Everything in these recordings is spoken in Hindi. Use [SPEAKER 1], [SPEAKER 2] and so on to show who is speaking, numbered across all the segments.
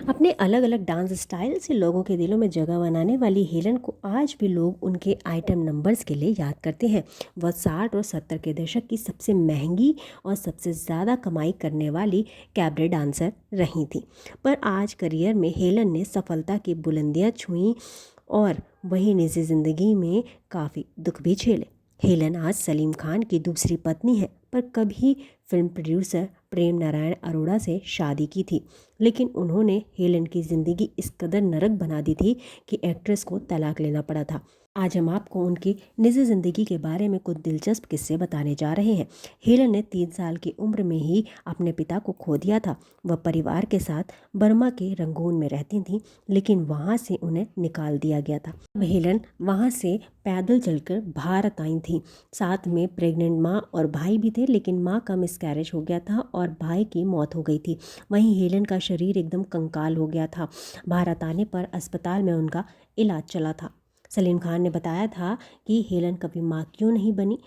[SPEAKER 1] अपने अलग अलग डांस स्टाइल से लोगों के दिलों में जगह बनाने वाली हेलन को आज भी लोग उनके आइटम नंबर्स के लिए याद करते हैं। वह 60 और 70 के दशक की सबसे महंगी और सबसे ज़्यादा कमाई करने वाली कैबरे डांसर रही थी। पर आज करियर में हेलन ने सफलता की बुलंदियां छुईं और वहीं निजी ज़िंदगी में काफ़ी दुख भी झेले। हेलन आज सलीम खान की दूसरी पत्नी है, पर कभी फिल्म प्रोड्यूसर प्रेम नारायण अरोड़ा से शादी की थी, लेकिन उन्होंने हेलन की ज़िंदगी इस कदर नरक बना दी थी कि एक्ट्रेस को तलाक लेना पड़ा था। आज हम आपको उनकी निजी ज़िंदगी के बारे में कुछ दिलचस्प किस्से बताने जा रहे हैं। हेलन ने 3 साल की उम्र में ही अपने पिता को खो दिया था। वह परिवार के साथ बर्मा के रंगून में रहती थीं, लेकिन वहाँ से उन्हें निकाल दिया गया था। अब हेलन वहाँ से पैदल चलकर भारत आई थी। साथ में प्रेग्नेंट माँ और भाई भी थे, लेकिन माँ का मिसकैरेज हो गया था और भाई की मौत हो गई थी। वहीं हेलन का शरीर एकदम कंकाल हो गया था। भारत आने पर अस्पताल में उनका इलाज चला था। सलीम खान ने बताया था कि हेलन कभी माँ क्यों नहीं बनी।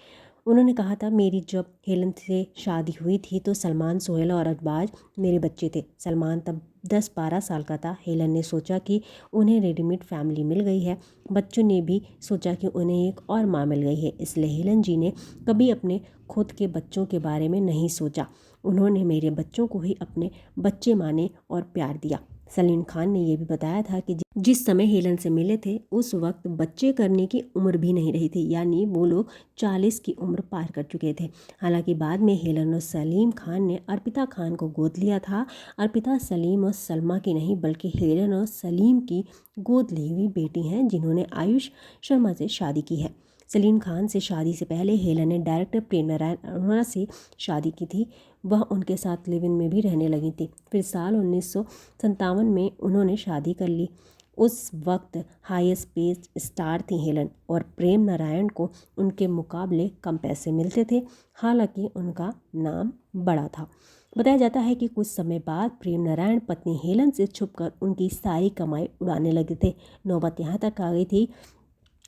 [SPEAKER 1] उन्होंने कहा था, मेरी जब हेलन से शादी हुई थी तो सलमान, सोहेल और अरबाज मेरे बच्चे थे। सलमान तब 10-12 साल का था। हेलन ने सोचा कि उन्हें रेडीमेड फैमिली मिल गई है। बच्चों ने भी सोचा कि उन्हें एक और माँ मिल गई है। इसलिए हेलन जी ने कभी अपने खुद के बच्चों के बारे में नहीं सोचा। उन्होंने मेरे बच्चों को ही अपने बच्चे माने और प्यार दिया। सलीम खान ने यह भी बताया था कि जिस समय हेलन से मिले थे उस वक्त बच्चे करने की उम्र भी नहीं रही थी, यानी वो लोग 40 की उम्र पार कर चुके थे। हालांकि बाद में हेलन और सलीम खान ने अर्पिता खान को गोद लिया था। अर्पिता सलीम और सलमा की नहीं, बल्कि हेलन और सलीम की गोद ली हुई बेटी हैं, जिन्होंने आयुष शर्मा से शादी की है। सलीम खान से शादी से पहले हेलन ने डायरेक्टर प्रेम नारायण अरोड़ा से शादी की थी। वह उनके साथ लिव इन में भी रहने लगी थी। फिर साल 1957 में उन्होंने शादी कर ली। उस वक्त हाईएस्ट पेड स्टार थी हेलन और प्रेम नारायण को उनके मुकाबले कम पैसे मिलते थे। हालांकि उनका नाम बड़ा था। बताया जाता है कि कुछ समय बाद प्रेम नारायण पत्नी हेलन से छुपकर उनकी सारी कमाई उड़ाने लगे थे। नौबत यहाँ तक आ गई थी,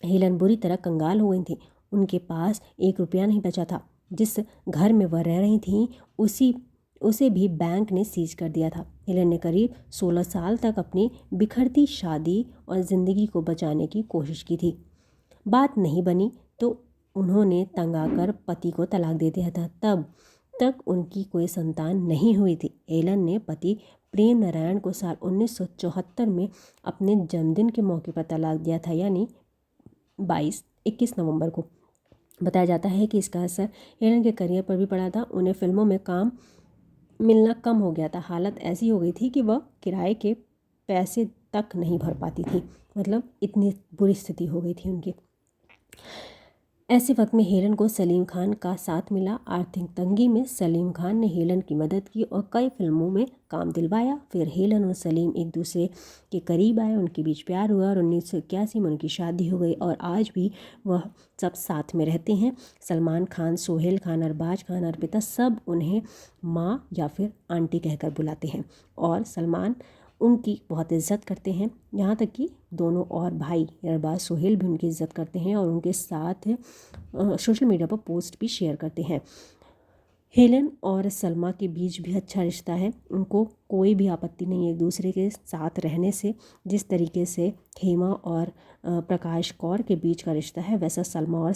[SPEAKER 1] हेलन बुरी तरह कंगाल हो गई थी। उनके पास 1 रुपया नहीं बचा था। जिस घर में वह रह रही थीं उसे भी बैंक ने सीज कर दिया था। हेलन ने करीब 16 साल तक अपनी बिखरती शादी और ज़िंदगी को बचाने की कोशिश की थी। बात नहीं बनी तो उन्होंने तंग आकर पति को तलाक दे दिया था। तब तक उनकी कोई संतान नहीं हुई थी। हेलन ने पति प्रेम नारायण को साल 1974 में अपने जन्मदिन के मौके पर तलाक दिया था, यानी 21 नवंबर को। बताया जाता है कि इसका असर हेलन के करियर पर भी पड़ा था। उन्हें फिल्मों में काम मिलना कम हो गया था। हालत ऐसी हो गई थी कि वह किराए के पैसे तक नहीं भर पाती थी। मतलब इतनी बुरी स्थिति हो गई थी उनकी। ऐसे वक्त में हेलन को सलीम खान का साथ मिला। आर्थिक तंगी में सलीम खान ने हेलन की मदद की और कई फिल्मों में काम दिलवाया। फिर हेलन और सलीम एक दूसरे के करीब आए, उनके बीच प्यार हुआ और 1981 में उनकी शादी हो गई और आज भी वह सब साथ में रहते हैं। सलमान खान, सोहेल खान, अरबाज खान, अर्पिता सब उन्हें माँ या फिर आंटी कहकर बुलाते हैं और सलमान उनकी बहुत इज्जत करते हैं। यहाँ तक कि दोनों और भाई अरबाज, सोहेल भी उनकी इज्जत करते हैं और उनके साथ सोशल मीडिया पर पोस्ट भी शेयर करते हैं। हेलन और सलमा के बीच भी अच्छा रिश्ता है। उनको कोई भी आपत्ति नहीं है एक दूसरे के साथ रहने से। जिस तरीके से हेमा और प्रकाश कौर के बीच का रिश्ता है, वैसा सलमा और